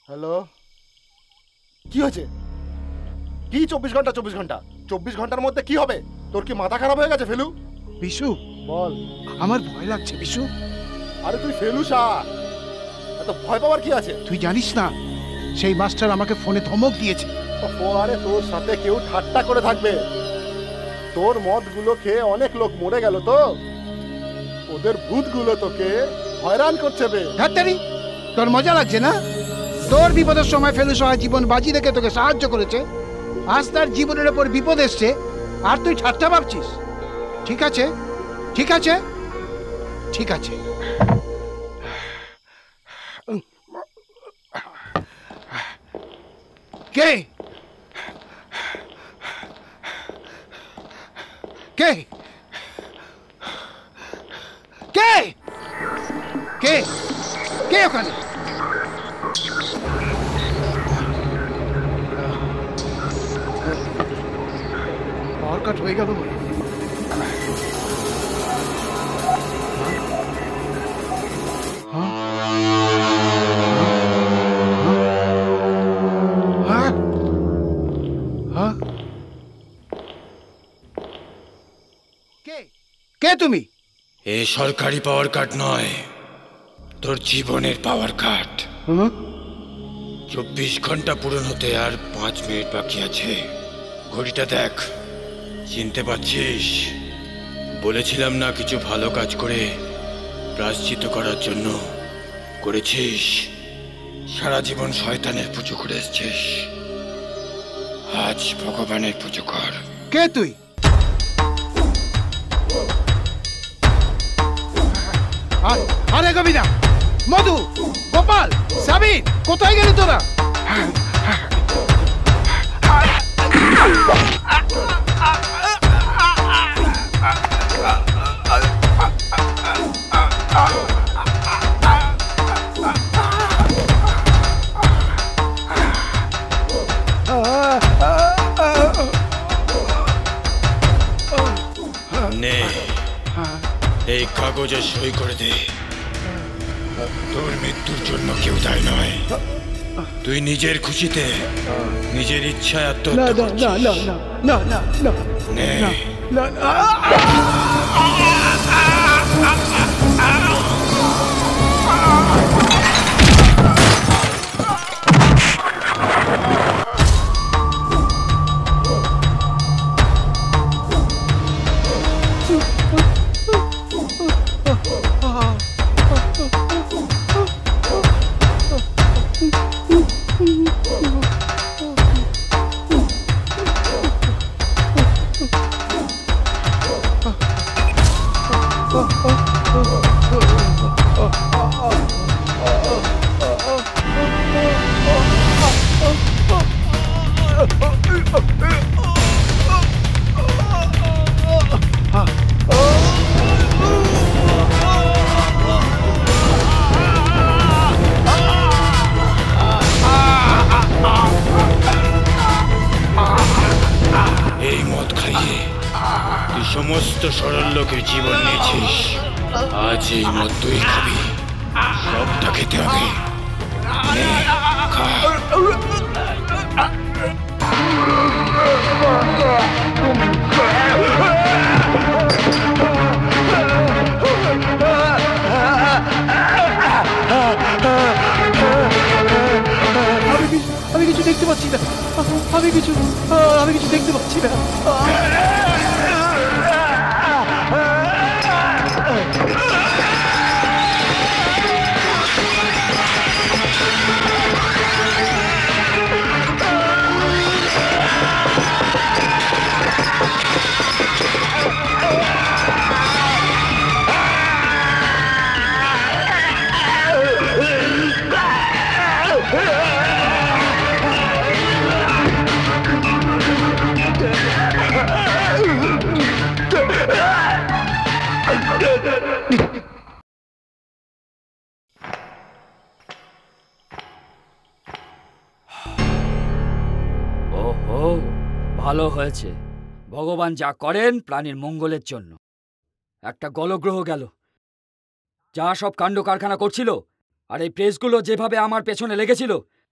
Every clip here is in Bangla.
হ্যালো, কি হয়েছে? কি 24 ঘন্টা 24 ঘন্টা 24 ঘন্টার মধ্যে কি হবে? তোর কি মাথা খারাপ হয়ে গেছে ফেলু? বিশু বল। আমার ভয় লাগছে বিশু। আরে তুই ফেলু শাহ, এত ভয় পাওয়ার কি আছে? তুই জানিস না সেই মাস্টার আমাকে ফোনে ধমক দিয়েছে। আরে তোর সাথে কেউ ঠাট্টা করে থাকবে? তোর মদগুলো খেয়ে অনেক লোক মরে গেল তো, ওদের ভূতগুলো তোকে হয়রান করছে বে। ধাত্তারি, তোর মজা লাগছে না? তোর বিপদের সময় ফেলু সহায় জীবন বাজি রেখে তোকে সাহায্য করেছে, আজ তার জীবনের উপর বিপদ এসছে আর তুই ঠাট্টা ভাবছিস? ঠিক আছে ঠিক আছে ঠিক আছে। কে কে কে কে কে ওখানে? পাওয়ার কাট হয়ে গেল বলে। কে তুমি? এ সরকারি পাওয়ার কাট নয়, তোর জীবনের পাওয়ার কাট। 24 ঘন্টা পূরণ হতে আর 5 মিনিট বাকি আছে। ঘড়িটা দেখ, চিনতে পারছিস? বলেছিলাম না কিছু ভালো কাজ করে প্রায়শ্চিত্ত করার জন্য? করেছিস? সারা জীবন শয়তানের পুজো করে এসছিস, আজ ভগবানের পুজো কর। কে তুই? আরে কবিরা, মধু, গোপাল, সাবির, কোথায় গেলি তোরা? নে, এই কাগজে সই করে দে। তোর মৃত্যুর জন্য কেউ দায়ী নয়, তুই নিজের খুশিতে নিজের ইচ্ছায় আত্মহত্যা করছিস। নে। এই মদ খাইয়ে তুই সমস্ত সরল লোকের জীবন নিয়েছিস, আজ এই মদ তুই খাবি, সবটা খেতে হবে। নে, খা। আমি কিছু দেখতে পাচ্ছি না, আমি কিছু দেখতে পাচ্ছি না। ভালো হয়েছে। ভগবান যা করেন প্রাণীর মঙ্গলের জন্য। একটা গলগ্রহ গেল। যা সব কাণ্ড কারখানা করছিল, আর এই প্রেসগুলো যেভাবে আমার পেছনে লেগেছিল,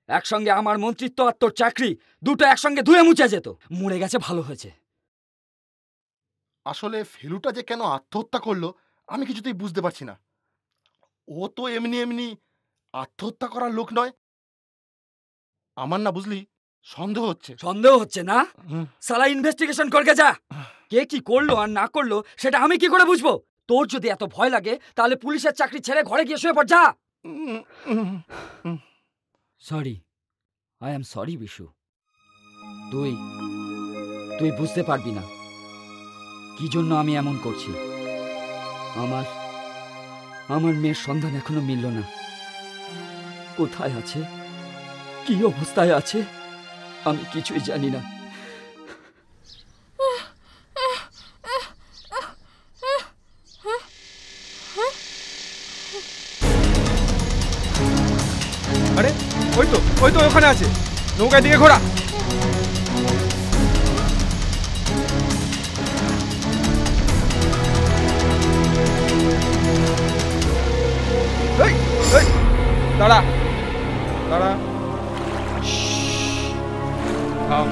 একসঙ্গে আমার মন্ত্রিত্ব আর তোর চাকরি দুটো একসঙ্গে ধুয়ে মুছে যেত। মরে গেছে, ভালো হয়েছে। আসলে ফেলুটা যে কেন আত্মহত্যা করলো আমি কিছুতেই বুঝতে পারছি না। ও তো এমনি এমনি আত্মহত্যা করার লোক নয়। আমার না বুঝলি সন্দেহ হচ্ছে। সন্দেহ হচ্ছে না? সালা ইনভেস্টিগেশন করকে যা। কে কি করলো আর না করলো সেটা আমি কি করে বুঝবো? তোর যদি এত ভয় লাগে তাহলে পুলিশের চাকরি ছেড়ে ঘরে গিয়ে শুয়ে পড়, যা। Sorry, I am sorry Bishu. তুই বুঝতে পারবি না কি জন্য আমি এমন করছি। আমার মেয়ের সন্ধান এখনো মিলল না। কোথায় আছে, কি অবস্থায় আছে, আমি কিছুই জানি না। আরে ওই তো ওখানে আছে, নৌকায় দিকে ঘোরা। দাঁড়া দাঁড়া, থাম।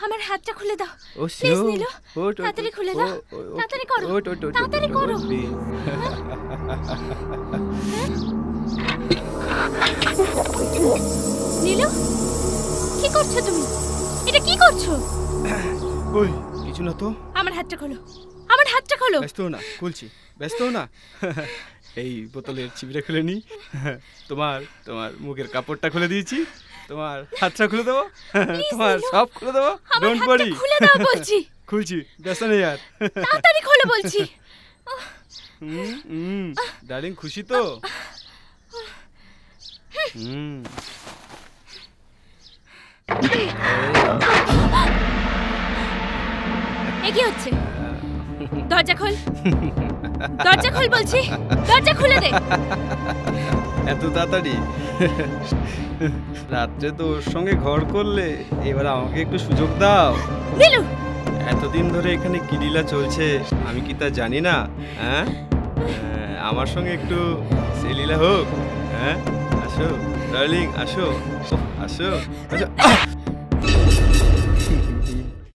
আমার হাতটা খুলে দাও প্লিজ নীলু, তাড়াতাড়ি খুলে দাও, তাড়াতাড়ি করো, তাড়াতাড়ি করো। নীলু, কি করছো তুমি? এটা কি করছো? ওই কিছু না তো। আমার হাতটা খোলো, আমার হাতটা খোলো। ব্যস্ত না, খুলছি, ব্যস্ত না। এই বোতলের চিবিটা খুলে নি। তোমার মুখের কাপড়টা খুলে দিয়েছি, তোমার হাতটা খুলে দেবো, তোমার সব খুলে দেবো। ডোন্ট ওয়ারি, খুলে দাও বলছি। খুলছি, ব্যস্ত নেই আর। তাড়াতাড়ি খোলো বলছি। ডার্লিং খুশি তো? কি হচ্ছে? দরজা খোল, দরজা খোল বলছি, দরজা খুলে দে। এত তাড়াতাড়ি? রাত্রে তো ওর সঙ্গে ঘর করলে, এবার আমাকে একটু সুযোগ দাও। নীলু, এতদিন ধরে এখানে কি লীলা চলছে আমি কি তা জানি না? হ্যাঁ, আমার সঙ্গে একটু সেই লীলা হোক। হ্যাঁ, আসো ডার্লিং, আসো আসো আসো।